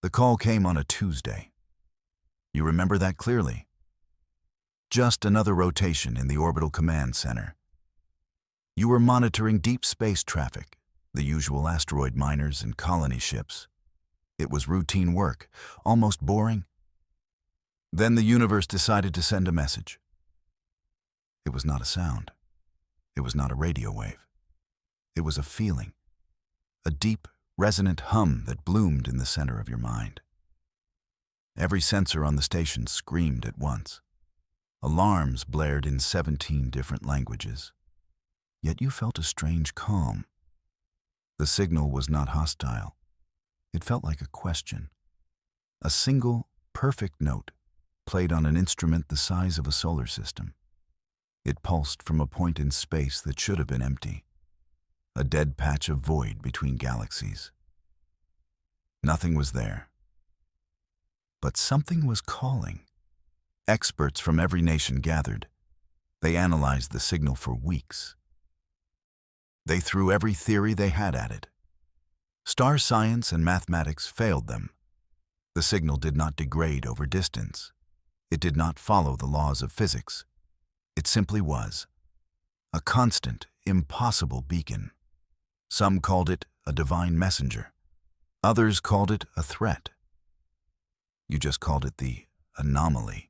The call came on a Tuesday. You remember that clearly. Just another rotation in the Orbital Command Center. You were monitoring deep space traffic, the usual asteroid miners and colony ships. It was routine work, almost boring. Then the universe decided to send a message. It was not a sound. It was not a radio wave. It was a feeling, a deep, resonant hum that bloomed in the center of your mind. Every sensor on the station screamed at once. Alarms blared in 17 different languages. Yet you felt a strange calm. The signal was not hostile. It felt like a question. A single, perfect note played on an instrument the size of a solar system. It pulsed from a point in space that should have been empty, a dead patch of void between galaxies. Nothing was there. But something was calling. Experts from every nation gathered. They analyzed the signal for weeks. They threw every theory they had at it. Star science and mathematics failed them. The signal did not degrade over distance. It did not follow the laws of physics. It simply was. A constant, impossible beacon. Some called it a divine messenger. Others called it a threat. You just called it the anomaly.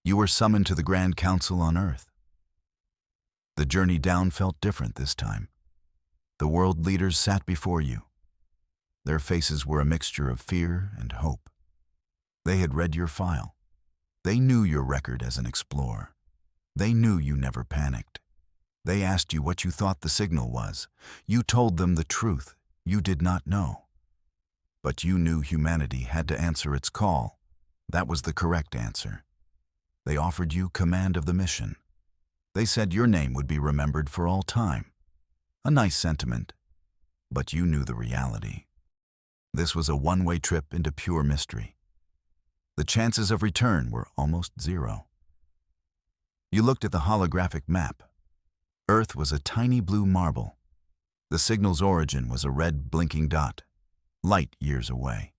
You were summoned to the Grand Council on Earth. The journey down felt different this time. The world leaders sat before you. Their faces were a mixture of fear and hope. They had read your file. They knew your record as an explorer. They knew you never panicked. They asked you what you thought the signal was. You told them the truth. You did not know. But you knew humanity had to answer its call. That was the correct answer. They offered you command of the mission. They said your name would be remembered for all time. A nice sentiment, but you knew the reality. This was a one-way trip into pure mystery. The chances of return were almost zero. You looked at the holographic map. Earth was a tiny blue marble. The signal's origin was a red blinking dot, light years away.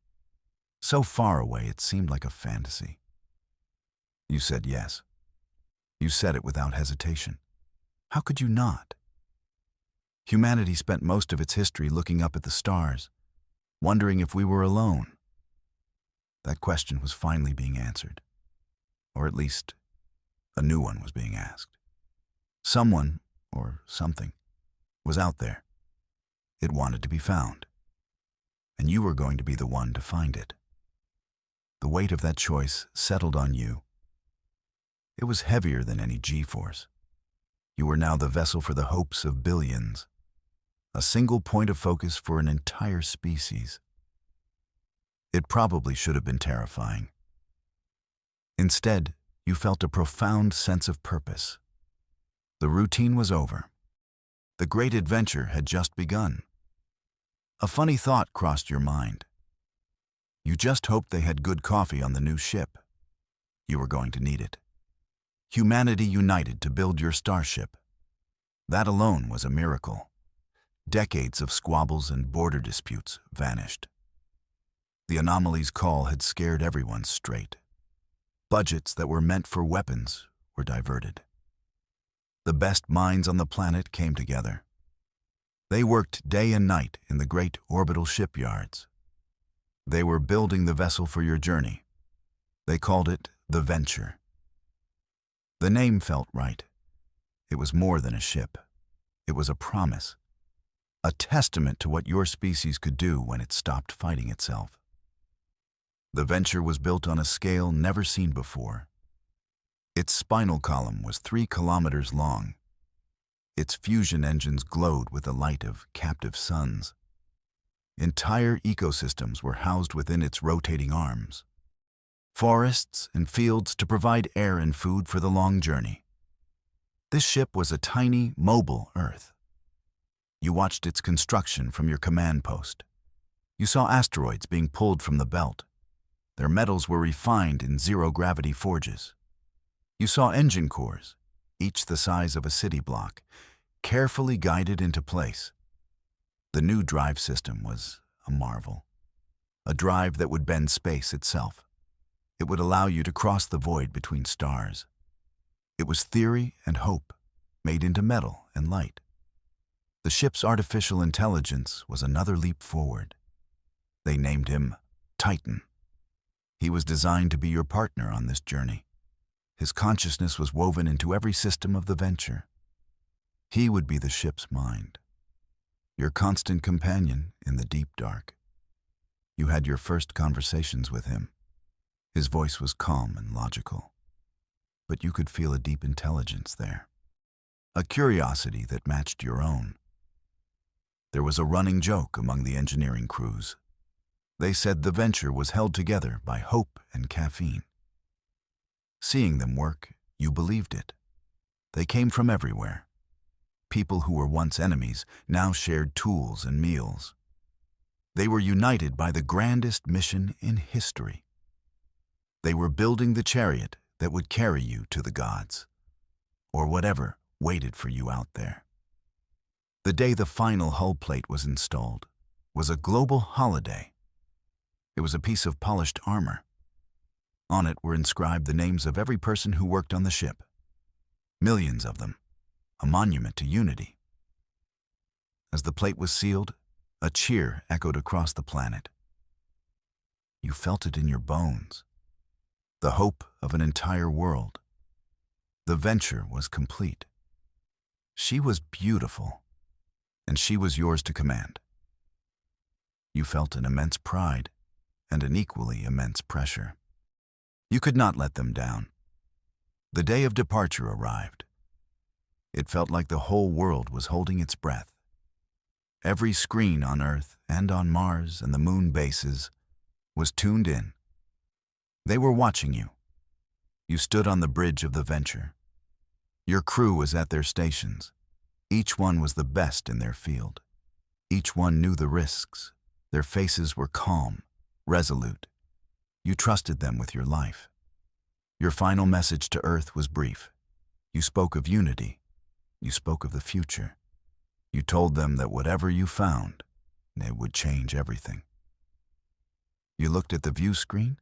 So far away it seemed like a fantasy. You said yes. You said it without hesitation. How could you not? Humanity spent most of its history looking up at the stars, wondering if we were alone. That question was finally being answered. Or at least, a new one was being asked. Someone, or something, was out there. It wanted to be found. And you were going to be the one to find it. The weight of that choice settled on you. It was heavier than any G-force. You were now the vessel for the hopes of billions. A single point of focus for an entire species. It probably should have been terrifying. Instead, you felt a profound sense of purpose. The routine was over. The great adventure had just begun. A funny thought crossed your mind. You just hoped they had good coffee on the new ship. You were going to need it. Humanity united to build your starship. That alone was a miracle. Decades of squabbles and border disputes vanished. The anomaly's call had scared everyone straight. Budgets that were meant for weapons were diverted. The best minds on the planet came together. They worked day and night in the great orbital shipyards. They were building the vessel for your journey. They called it the Venture. The name felt right. It was more than a ship. It was a promise. A testament to what your species could do when it stopped fighting itself. The Venture was built on a scale never seen before. Its spinal column was 3 kilometers long. Its fusion engines glowed with the light of captive suns. Entire ecosystems were housed within its rotating arms. Forests and fields to provide air and food for the long journey. This ship was a tiny, mobile Earth. You watched its construction from your command post. You saw asteroids being pulled from the belt. Their metals were refined in zero-gravity forges. You saw engine cores, each the size of a city block, carefully guided into place. The new drive system was a marvel. a drive that would bend space itself. It would allow you to cross the void between stars. It was theory and hope, made into metal and light. The ship's artificial intelligence was another leap forward. They named him Titan. He was designed to be your partner on this journey. His consciousness was woven into every system of the venture. He would be the ship's mind, your constant companion in the deep dark. You had your first conversations with him. His voice was calm and logical, but you could feel a deep intelligence there, a curiosity that matched your own. There was a running joke among the engineering crews. They said the venture was held together by hope and caffeine. Seeing them work, you believed it. They came from everywhere. People who were once enemies now shared tools and meals. They were united by the grandest mission in history. They were building the chariot that would carry you to the gods, or whatever waited for you out there. The day the final hull plate was installed was a global holiday. It was a piece of polished armor. On it were inscribed the names of every person who worked on the ship. Millions of them, a monument to unity. As the plate was sealed, a cheer echoed across the planet. You felt it in your bones. The hope of an entire world. The venture was complete. She was beautiful, and she was yours to command. You felt an immense pride and an equally immense pressure. You could not let them down. The day of departure arrived. It felt like the whole world was holding its breath. Every screen on Earth and on Mars and the moon bases was tuned in. They were watching you. You stood on the bridge of the venture. Your crew was at their stations. Each one was the best in their field. Each one knew the risks. Their faces were calm, resolute. You trusted them with your life. Your final message to Earth was brief. You spoke of unity. You spoke of the future. You told them that whatever you found, it would change everything. You looked at the view screen.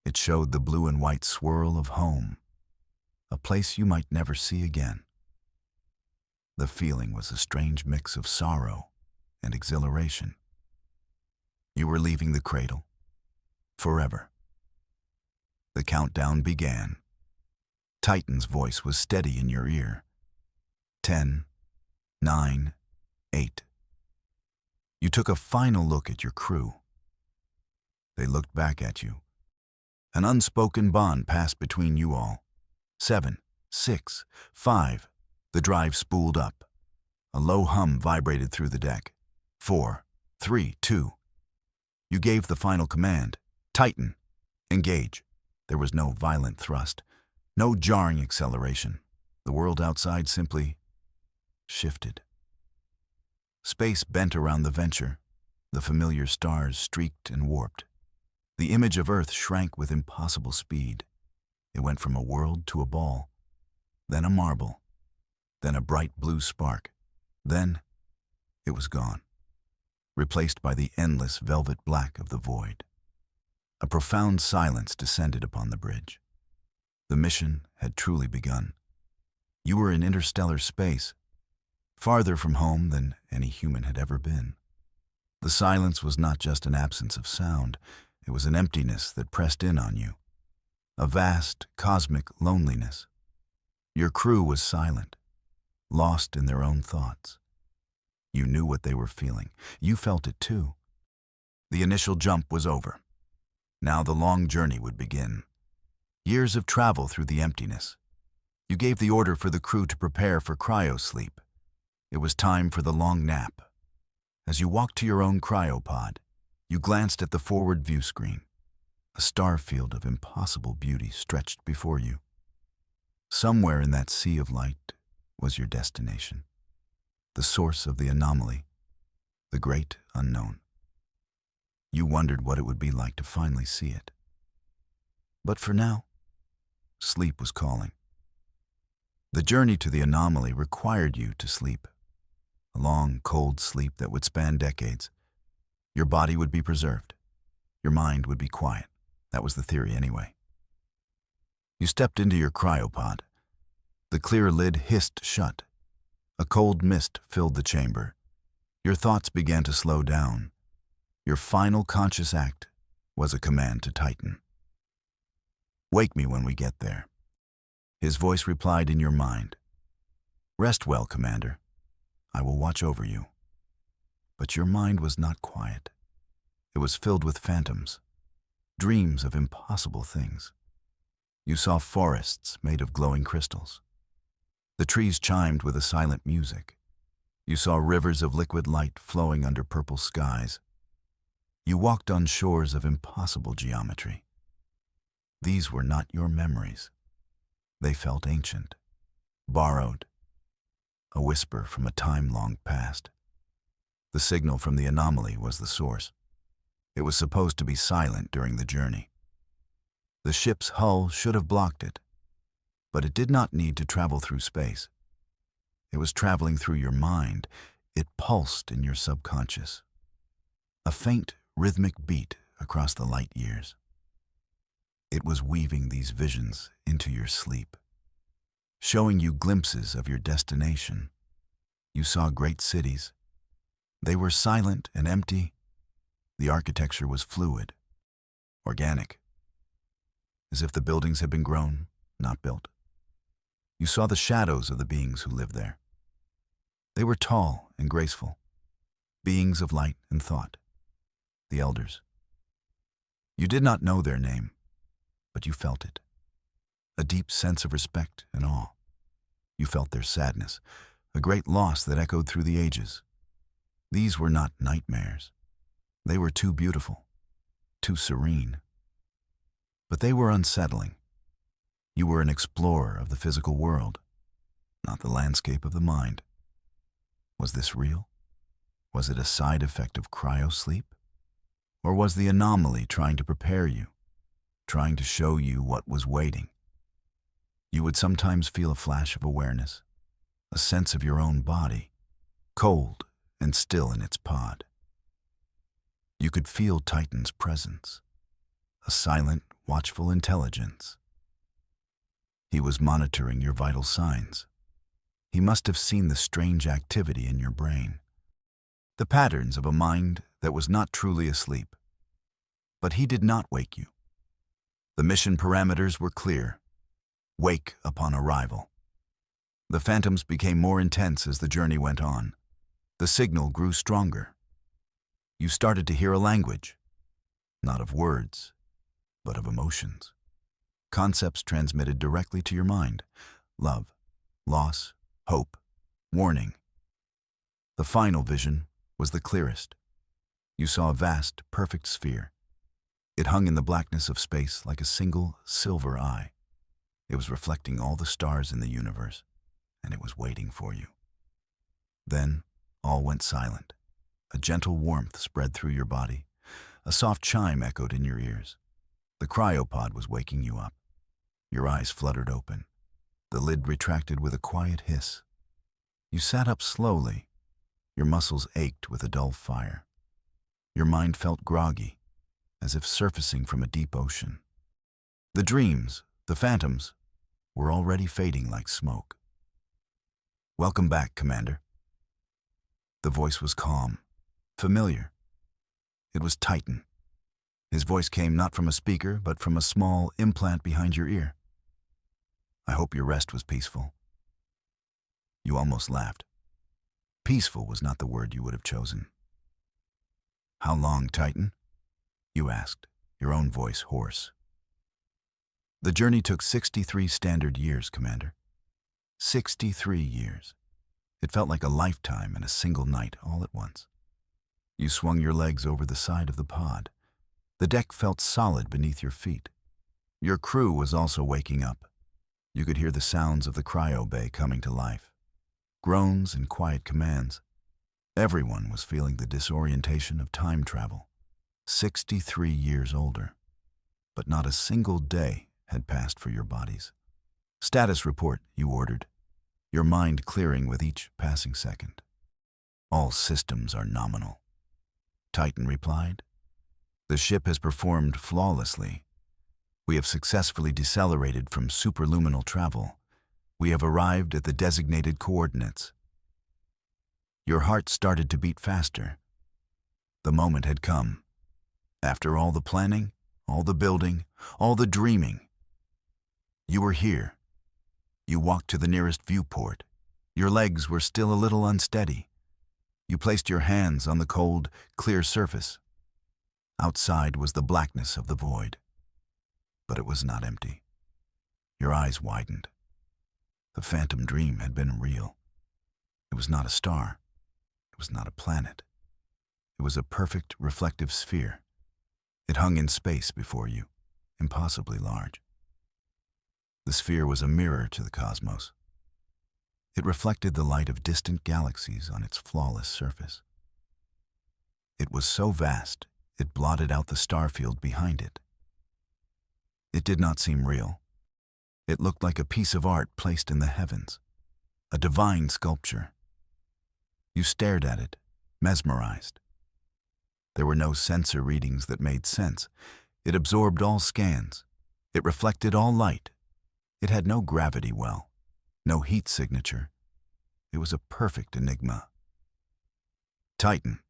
It showed the blue and white swirl of home, a place you might never see again. The feeling was a strange mix of sorrow and exhilaration. You were leaving the cradle, forever. The countdown began. Titan's voice was steady in your ear. 10, 9, 8. You took a final look at your crew. They looked back at you. An unspoken bond passed between you all. 7, 6, 5. The drive spooled up. A low hum vibrated through the deck. 4, 3, 2. You gave the final command. Titan, engage. There was no violent thrust, no jarring acceleration. The world outside simply shifted. Space bent around the venture. The familiar stars streaked and warped. The image of Earth shrank with impossible speed. It went from a world to a ball, then a marble, then a bright blue spark. Then it was gone, replaced by the endless velvet black of the void. A profound silence descended upon the bridge. The mission had truly begun. You were in interstellar space, farther from home than any human had ever been. The silence was not just an absence of sound, it was an emptiness that pressed in on you, a vast, cosmic loneliness. Your crew was silent, lost in their own thoughts. You knew what they were feeling. You felt it too. The initial jump was over. Now the long journey would begin. Years of travel through the emptiness. You gave the order for the crew to prepare for cryosleep. It was time for the long nap. As you walked to your own cryopod, you glanced at the forward view screen. A star field of impossible beauty stretched before you. Somewhere in that sea of light was your destination, the source of the anomaly, the great unknown. You wondered what it would be like to finally see it. But for now, sleep was calling. The journey to the anomaly required you to sleep, a long, cold sleep that would span decades. Your body would be preserved. Your mind would be quiet. That was the theory anyway. You stepped into your cryopod. The clear lid hissed shut. A cold mist filled the chamber. Your thoughts began to slow down. Your final conscious act was a command to Titan. "Wake me when we get there." His voice replied in your mind. "Rest well, Commander. I will watch over you." But your mind was not quiet. It was filled with phantoms, dreams of impossible things. You saw forests made of glowing crystals. The trees chimed with a silent music. You saw rivers of liquid light flowing under purple skies. You walked on shores of impossible geometry. These were not your memories. They felt ancient, borrowed, a whisper from a time long past. The signal from the anomaly was the source. It was supposed to be silent during the journey. The ship's hull should have blocked it, but it did not need to travel through space. It was traveling through your mind. It pulsed in your subconscious. A faint, rhythmic beat across the light years. It was weaving these visions into your sleep, showing you glimpses of your destination. You saw great cities. They were silent and empty. The architecture was fluid, organic, as if the buildings had been grown, not built. You saw the shadows of the beings who lived there. They were tall and graceful, beings of light and thought, the elders. You did not know their name, but you felt it, a deep sense of respect and awe. You felt their sadness, a great loss that echoed through the ages. These were not nightmares. They were too beautiful, too serene. But they were unsettling. You were an explorer of the physical world, not the landscape of the mind. Was this real? Was it a side effect of cryosleep? Or was the anomaly trying to prepare you, trying to show you what was waiting? You would sometimes feel a flash of awareness, a sense of your own body, cold and still in its pod. You could feel Titan's presence, a silent, watchful intelligence. He was monitoring your vital signs. He must have seen the strange activity in your brain, the patterns of a mind that was not truly asleep. But he did not wake you. The mission parameters were clear. Wake upon arrival. The phantoms became more intense as the journey went on. The signal grew stronger. You started to hear a language, not of words, but of emotions. Concepts transmitted directly to your mind: love, loss, hope, warning. The final vision was the clearest. You saw a vast, perfect sphere. It hung in the blackness of space like a single silver eye. It was reflecting all the stars in the universe, and it was waiting for you. Then all went silent. A gentle warmth spread through your body. A soft chime echoed in your ears. The cryopod was waking you up. Your eyes fluttered open. The lid retracted with a quiet hiss. You sat up slowly. Your muscles ached with a dull fire. Your mind felt groggy, as if surfacing from a deep ocean. The dreams, the phantoms, were already fading like smoke. "Welcome back, Commander." The voice was calm, familiar. It was Titan. His voice came not from a speaker, but from a small implant behind your ear. "I hope your rest was peaceful." You almost laughed. Peaceful was not the word you would have chosen. "How long, Titan?" you asked, your own voice hoarse. "The journey took 63 standard years, Commander. 63 years. It felt like a lifetime and a single night all at once." You swung your legs over the side of the pod. The deck felt solid beneath your feet. Your crew was also waking up. You could hear the sounds of the cryo bay coming to life. Groans and quiet commands. Everyone was feeling the disorientation of time travel. 63 years older. But not a single day had passed for your bodies. "Status report," you ordered, your mind clearing with each passing second. "All systems are nominal," Titan replied. The ship has performed flawlessly. We have successfully decelerated from superluminal travel. We have arrived at the designated coordinates. Your heart started to beat faster. The moment had come. After all the planning, all the building, all the dreaming, you were here. You walked to the nearest viewport. Your legs were still a little unsteady. You placed your hands on the cold, clear surface. Outside was the blackness of the void. But it was not empty. Your eyes widened. The phantom dream had been real. It was not a star. It was not a planet. It was a perfect reflective sphere. It hung in space before you, impossibly large. The sphere was a mirror to the cosmos. It reflected the light of distant galaxies on its flawless surface. It was so vast, it blotted out the star field behind it. It did not seem real. It looked like a piece of art placed in the heavens, a divine sculpture. You stared at it, mesmerized. There were no sensor readings that made sense. It absorbed all scans. It reflected all light. It had no gravity well, no heat signature. It was a perfect enigma. "Titan,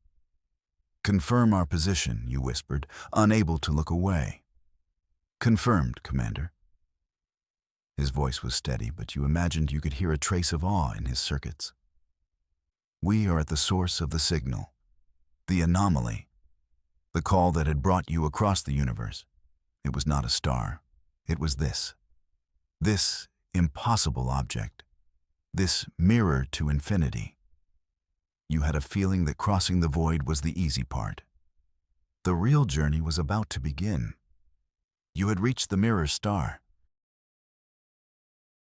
confirm our position," you whispered, unable to look away. "Confirmed, Commander." His voice was steady, but you imagined you could hear a trace of awe in his circuits. "We are at the source of the signal, the anomaly, the call that had brought you across the universe. It was not a star. It was this impossible object, this mirror to infinity." You had a feeling that crossing the void was the easy part. The real journey was about to begin. You had reached the mirror star.